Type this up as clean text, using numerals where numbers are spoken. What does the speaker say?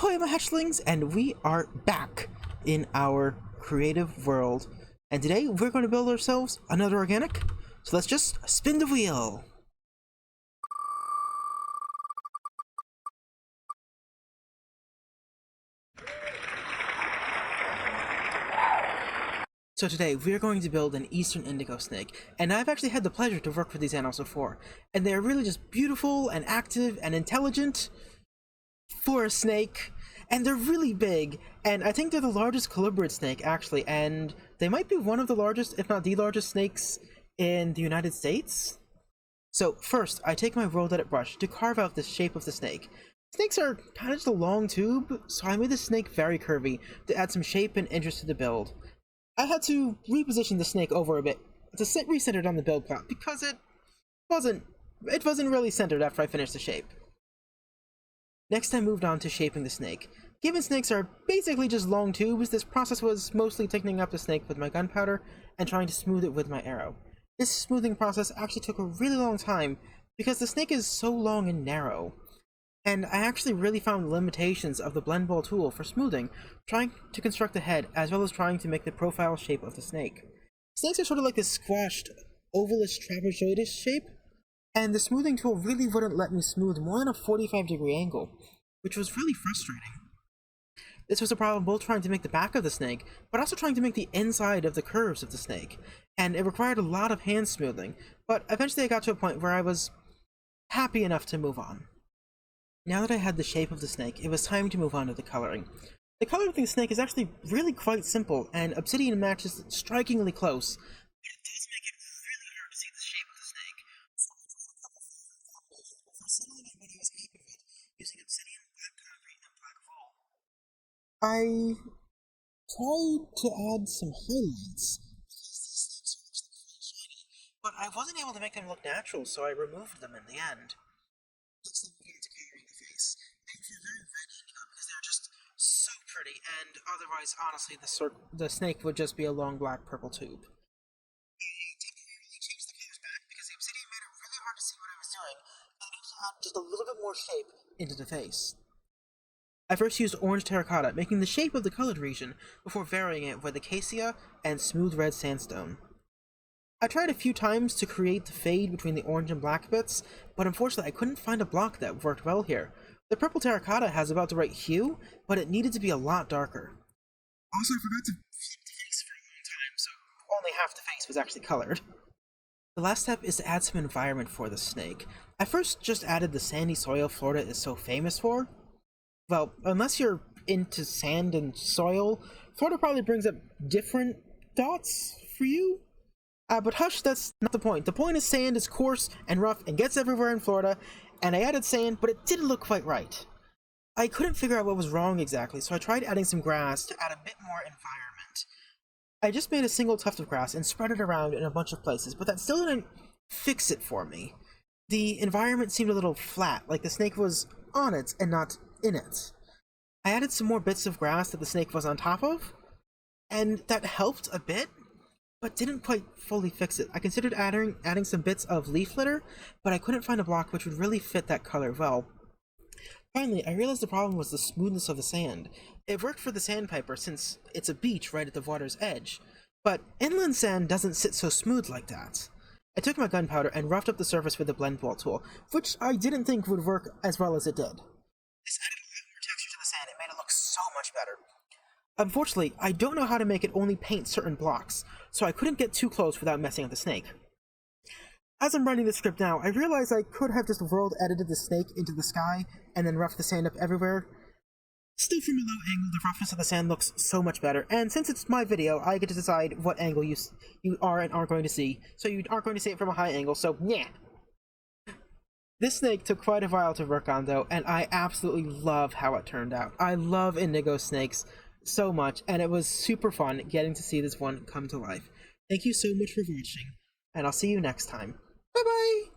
Ahoy, my hatchlings, and we are back in our creative world. And today we're going to build ourselves another organic. So let's just spin the wheel. So today we're going to build an eastern indigo snake, and I've actually had the pleasure to work with these animals before, and they're really just beautiful and active and intelligent for a snake, and they're really big, and I think they're the largest colubrid snake actually, and they might be one of the largest, if not the largest snakes in the United States. So first, I take my rolled edit brush to carve out the shape of the snake. Snakes are kind of just a long tube, so I made the snake very curvy to add some shape and interest to the build. I had to reposition the snake over a bit to recenter it on the build plot because it wasn't really centered after I finished the shape. Next I moved on to shaping the snake. Given snakes are basically just long tubes, this process was mostly thickening up the snake with my gunpowder and trying to smooth it with my arrow. This smoothing process actually took a really long time because the snake is so long and narrow. And I actually really found the limitations of the blend ball tool for smoothing, trying to construct the head as well as trying to make the profile shape of the snake. Snakes are sort of like this squashed, ovalish trapezoidal shape, and the smoothing tool really wouldn't let me smooth more than a 45-degree angle, which was really frustrating. This was a problem both trying to make the back of the snake, but also trying to make the inside of the curves of the snake, and it required a lot of hand smoothing, but eventually I got to a point where I was happy enough to move on. Now that I had the shape of the snake, it was time to move on to the coloring. The coloring of the snake is actually really quite simple, and obsidian matches strikingly close. But it does make it really hard to see the shape of the snake. So I tried a couple foundations before settling on what I was capable of using obsidian, black concrete, and black wool. I tried to add some highlights because these snakes are actually really shiny, but I wasn't able to make them look natural, so I removed them in the end. So pretty, and otherwise, honestly, the snake would just be a long black purple tube. I temporarily changed the colors back because the obsidian made it really hard to see what I was doing, and I also add just a little bit more shape into the face. I first used orange terracotta, making the shape of the colored region before varying it with acacia and smooth red sandstone. I tried a few times to create the fade between the orange and black bits, but unfortunately I couldn't find a block that worked well here. The purple terracotta has about the right hue, but it needed to be a lot darker. Also, I forgot to flip the face for a long time, so only half the face was actually colored. The last step is to add some environment for the snake. I first just added the sandy soil Florida is so famous for. Well, unless you're into sand and soil, Florida probably brings up different thoughts for you. But hush, that's not the point. The point is sand is coarse and rough and gets everywhere in Florida, and I added sand, but it didn't look quite right. I couldn't figure out what was wrong exactly, so I tried adding some grass to add a bit more environment. I just made a single tuft of grass and spread it around in a bunch of places, but that still didn't fix it for me. The environment seemed a little flat, like the snake was on it and not in it. I added some more bits of grass that the snake was on top of, and that helped a bit, but didn't quite fully fix it. I considered adding some bits of leaf litter, but I couldn't find a block which would really fit that color well. Finally, I realized the problem was the smoothness of the sand. It worked for the sandpiper since it's a beach right at the water's edge, but inland sand doesn't sit so smooth like that. I took my gunpowder and roughed up the surface with the blend ball tool, which I didn't think would work as well as it did. This added a lot more texture to the sand and made it look so much better. Unfortunately, I don't know how to make it only paint certain blocks, so I couldn't get too close without messing up the snake. As I'm writing the script now, I realize I could have just world edited the snake into the sky and then roughed the sand up everywhere. Still, from a low angle, the roughness of the sand looks so much better, and since it's my video, I get to decide what angle you are and aren't going to see, so you aren't going to see it from a high angle, so yeah. This snake took quite a while to work on though, and I absolutely love how it turned out. I love indigo snakes so much, and it was super fun getting to see this one come to life. Thank you so much for watching, and I'll see you next time. Bye bye!